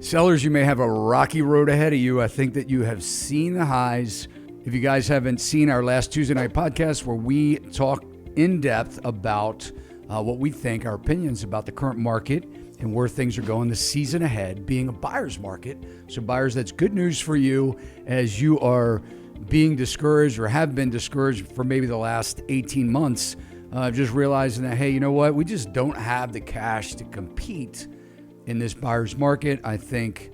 Sellers, you may have a rocky road ahead of you. I think that you have seen the highs. If you guys haven't seen our last Tuesday night podcast where we talk in depth about what we think, our opinions about the current market and where things are going, the season ahead being a buyer's market. So buyers, that's good news for you as you are being discouraged or have been discouraged for maybe the last 18 months, just realizing that, hey, you know what? We just don't have the cash to compete in this buyer's market. I think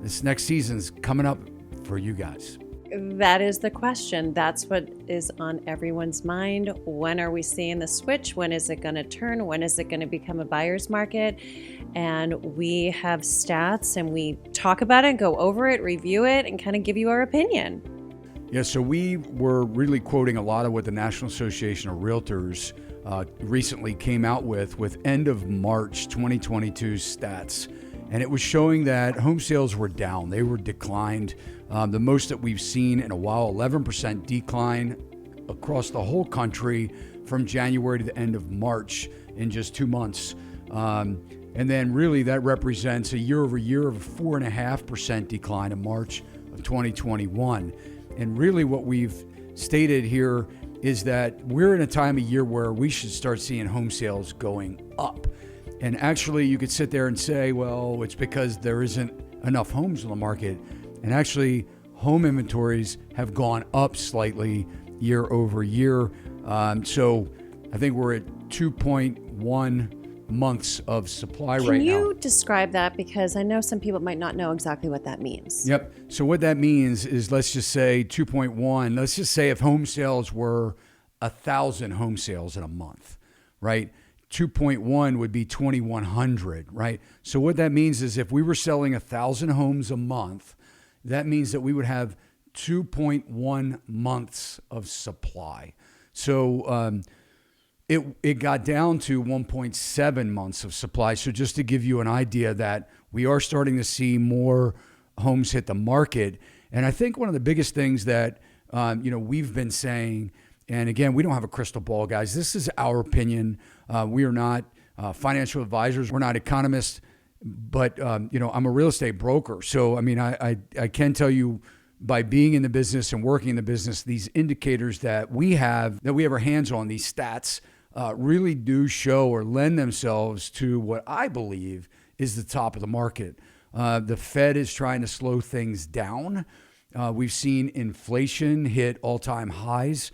this next season's coming up for you guys. That is the question. That's what is on everyone's mind. When are we seeing the switch? When is it going to turn? When is it going to become a buyer's market? And we have stats and we talk about it, go over it, review it, and kind of give you our opinion. Yeah, so we were really quoting a lot of what the National Association of Realtors recently came out with end of March 2022 stats. And it was showing that home sales were down. They were declined. The most that we've seen in a while, 11% decline across the whole country from January to the end of March in just 2 months. And then really that represents a year over year of a 4.5% decline in March of 2021. And really what we've stated here is that we're in a time of year where we should start seeing home sales going up. And actually you could sit there and say, well, it's because there isn't enough homes on the market. And actually home inventories have gone up slightly year over year. So I think we're at 2.1 months of supply right now. Can you describe that? Because I know some people might not know exactly what that means. Yep. So what that means is, let's just say 2.1. Let's just say if home sales were 1,000 home sales in a month, right? 2.1 would be 2,100, right? So what that means is if we were selling 1,000 homes a month, that means that we would have 2.1 months of supply. So it got down to 1.7 months of supply. So just to give you an idea that we are starting to see more homes hit the market. And I think one of the biggest things that we've been saying, and again, we don't have a crystal ball, guys. This is our opinion. We are not financial advisors. We're not economists, but I'm a real estate broker. So, I mean, I can tell you by being in the business and working in the business, these indicators that we have our hands on, these stats really do show or lend themselves to what I believe is the top of the market. The Fed is trying to slow things down. We've seen inflation hit all-time highs.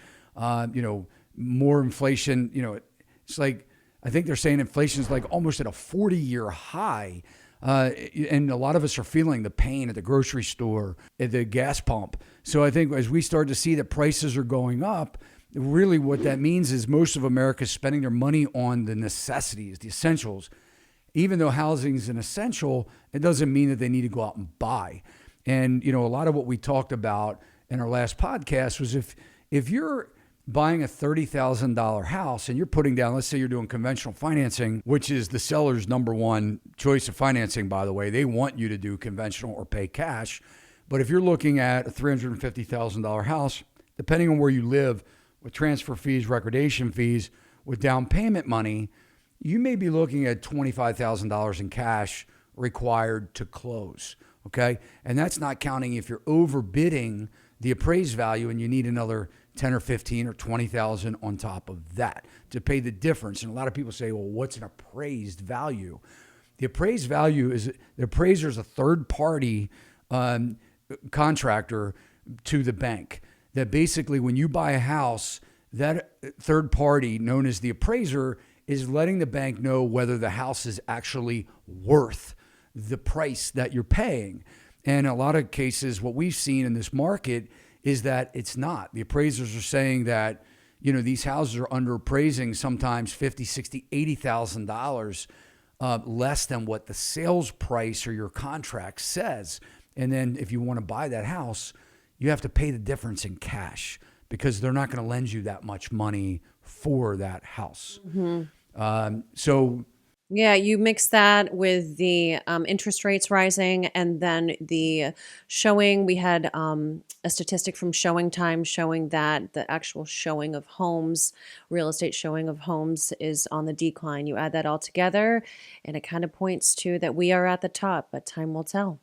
More inflation, it's like, I think they're saying inflation is like almost at a 40-year high. And a lot of us are feeling the pain at the grocery store, at the gas pump. So I think as we start to see that prices are going up, really what that means is most of America is spending their money on the necessities, the essentials. Even though housing is an essential, it doesn't mean that they need to go out and buy. And, a lot of what we talked about in our last podcast was if you're buying a $30,000 house and you're putting down, let's say you're doing conventional financing, which is the seller's number one choice of financing, by the way. They want you to do conventional or pay cash. But if you're looking at a $350,000 house, depending on where you live, with transfer fees, recordation fees, with down payment money, you may be looking at $25,000 in cash required to close, okay? And that's not counting if you're overbidding the appraised value and you need another 10 or 15 or 20,000 on top of that to pay the difference. And a lot of people say, well, what's an appraised value? The appraised value is, the appraiser is a third party contractor to the bank that basically when you buy a house, that third party known as the appraiser is letting the bank know whether the house is actually worth the price that you're paying. And a lot of cases, what we've seen in this market is that it's not. The appraisers are saying that, these houses are underappraising sometimes $50,000, $60,000, $80,000 less than what the sales price or your contract says. And then if you want to buy that house, you have to pay the difference in cash because they're not going to lend you that much money for that house. Mm-hmm. Yeah, you mix that with the interest rates rising, and then the showing. We had a statistic from Showing Time showing that the actual showing of homes, real estate showing of homes, is on the decline. You add that all together, and it kind of points to that we are at the top, but time will tell.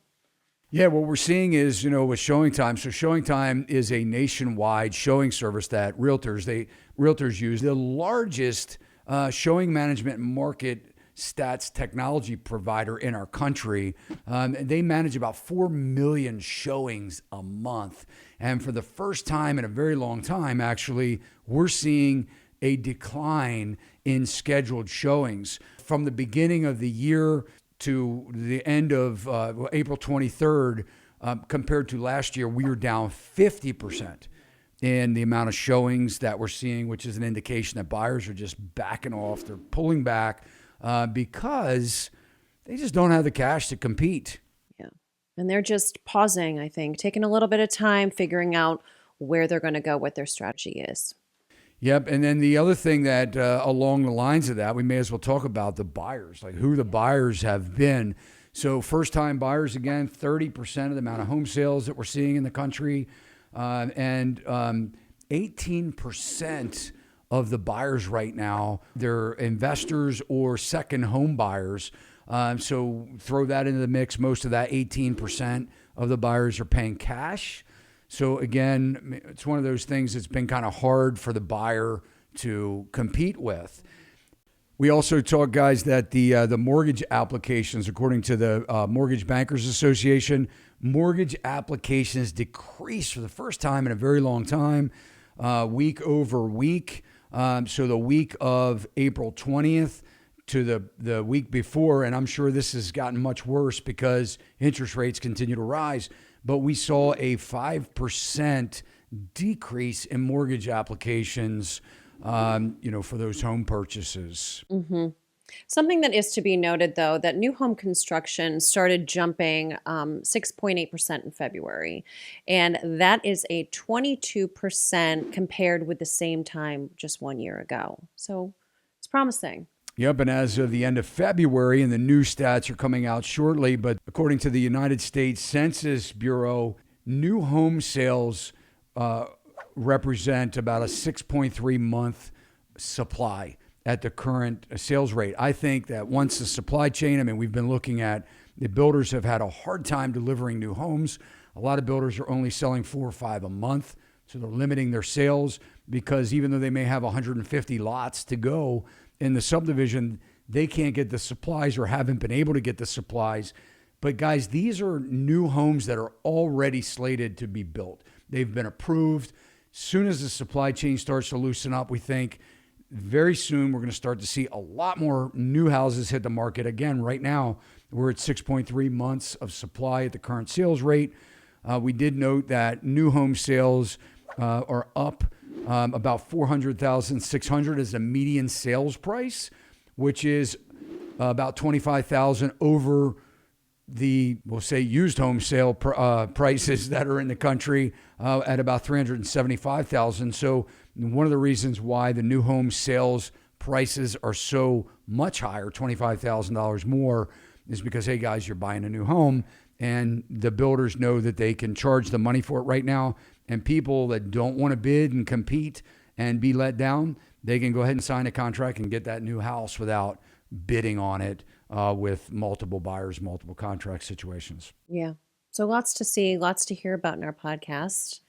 Yeah, what we're seeing is, with Showing Time. So Showing Time is a nationwide showing service that realtors use. The largest showing management market stats technology provider in our country. They manage about 4 million showings a month. And for the first time in a very long time, actually, we're seeing a decline in scheduled showings. From the beginning of the year to the end of April 23rd, compared to last year, we were down 50% in the amount of showings that we're seeing, which is an indication that buyers are just backing off. They're pulling back because they just don't have the cash to compete. Yeah. And they're just pausing, I think, taking a little bit of time, figuring out where they're going to go, what their strategy is. Yep. And then the other thing that along the lines of that, we may as well talk about the buyers, like who the buyers have been. So first time buyers, again, 30% of the amount of home sales that we're seeing in the country. And 18% of the buyers right now, they're investors or second home buyers. So throw that into the mix. Most of that 18% of the buyers are paying cash. So again, it's one of those things that's been kind of hard for the buyer to compete with. We also talk, guys, that the mortgage applications, according to the Mortgage Bankers Association, mortgage applications decreased for the first time in a very long time, week over week. So the week of April 20th to the week before, and I'm sure this has gotten much worse because interest rates continue to rise, but we saw a 5% decrease in mortgage applications, for those home purchases. Mm-hmm. Something that is to be noted, though, that new home construction started jumping 6.8% in February. And that is a 22% compared with the same time just 1 year ago. So it's promising. Yep, and as of the end of February, and the new stats are coming out shortly, but according to the United States Census Bureau, new home sales represent about a 6.3 month supply at the current sales rate. I think that once the supply chain, we've been looking at the builders have had a hard time delivering new homes. A lot of builders are only selling 4 or 5 a month. So they're limiting their sales because even though they may have 150 lots to go in the subdivision, they can't get the supplies or haven't been able to get the supplies. But guys, these are new homes that are already slated to be built. They've been approved. Soon as the supply chain starts to loosen up, we think very soon we're going to start to see a lot more new houses hit the market. Again, right now, we're at 6.3 months of supply at the current sales rate. We did note that new home sales are up about $400,600 as a median sales price, which is about $25,000 over the, we'll say, used home sale prices that are in the country at about $375,000. So one of the reasons why the new home sales prices are so much higher, $25,000 more, is because, hey guys, you're buying a new home and the builders know that they can charge the money for it right now. And people that don't want to bid and compete and be let down, they can go ahead and sign a contract and get that new house without bidding on it with multiple buyers, multiple contract situations. Yeah. So lots to see, lots to hear about in our podcast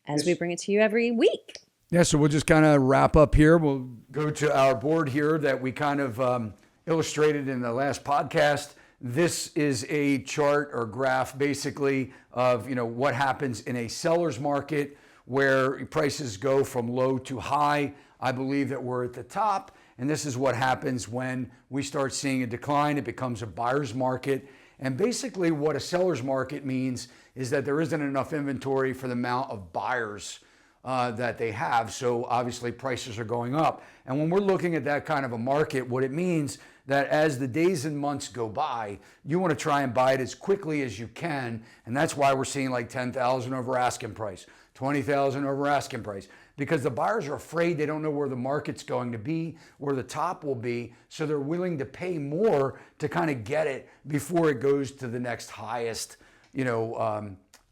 as we bring it to you every week. Yeah, so we'll just kind of wrap up here. We'll go to our board here that we kind of illustrated in the last podcast. This is a chart or graph basically of, what happens in a seller's market where prices go from low to high. I believe that we're at the top, and this is what happens when we start seeing a decline. It becomes a buyer's market. And basically what a seller's market means is that there isn't enough inventory for the amount of buyers that they have. So obviously prices are going up. And when we're looking at that kind of a market, what it means that as the days and months go by, you want to try and buy it as quickly as you can. And that's why we're seeing like 10,000 over asking price, 20,000 over asking price. because the buyers are afraid. They don't know where the market's going to be, where the top will be. So they're willing to pay more to kind of get it before it goes to the next highest,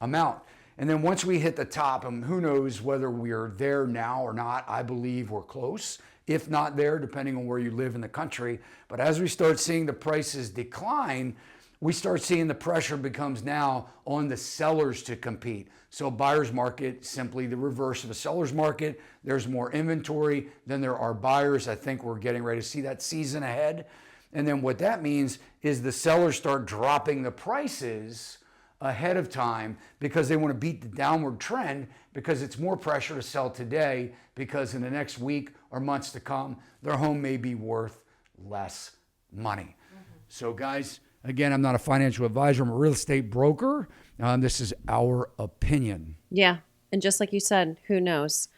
amount. And then once we hit the top, and who knows whether we're there now or not, I believe we're close, if not there, depending on where you live in the country. But as we start seeing the prices decline, we start seeing the pressure becomes now on the sellers to compete. So buyer's market, simply the reverse of a seller's market. There's more inventory than there are buyers. I think we're getting ready to see that season ahead. And then what that means is the sellers start dropping the prices ahead of time because they want to beat the downward trend, because it's more pressure to sell today, because in the next week or months to come, their home may be worth less money. So guys, again, I'm not a financial advisor. I'm a real estate broker. This is our opinion. Yeah. And just like you said, who knows?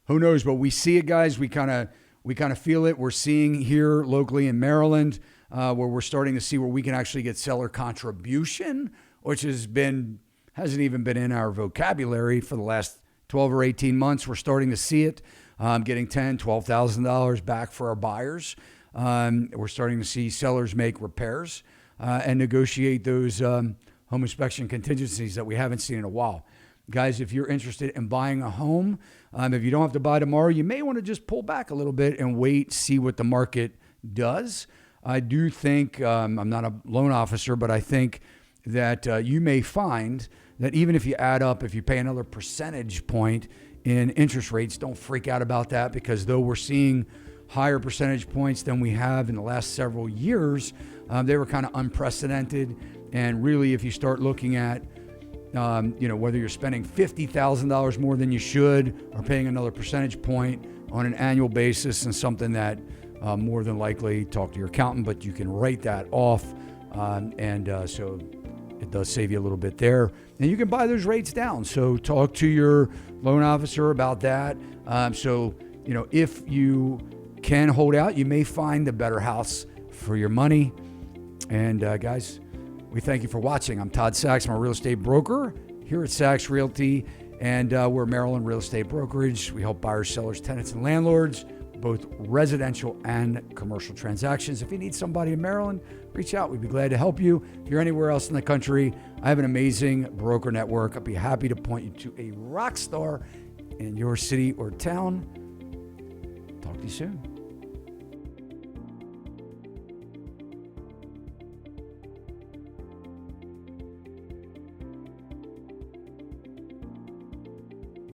Who knows? But we see it, guys. We kind of feel it. We're seeing here locally in Maryland where we're starting to see where we can actually get seller contribution, which hasn't even been in our vocabulary for the last 12 or 18 months. We're starting to see it, getting $10,000, $12,000 back for our buyers. We're starting to see sellers make repairs and negotiate those home inspection contingencies that we haven't seen in a while. Guys, if you're interested in buying a home, if you don't have to buy tomorrow, you may want to just pull back a little bit and wait, see what the market does. I do think, I'm not a loan officer, but I think that you may find that even if you add up, if you pay another percentage point in interest rates, don't freak out about that, because though we're seeing higher percentage points than we have in the last several years, they were kind of unprecedented. And really, if you start looking at, whether you're spending $50,000 more than you should or paying another percentage point on an annual basis, and something that more than likely, talk to your accountant, but you can write that off. So it does save you a little bit there, and you can buy those rates down. So talk to your loan officer about that. If you can hold out, you may find a better house for your money. And guys, we thank you for watching. I'm Todd Sachs. I'm a real estate broker here at Sachs Realty, and we're a Maryland real estate brokerage. We help buyers, sellers, tenants, and landlords, both residential and commercial transactions. If you need somebody in Maryland, reach out. We'd be glad to help you. If you're anywhere else in the country, I have an amazing broker network. I'd be happy to point you to a rock star in your city or town. Talk to you soon.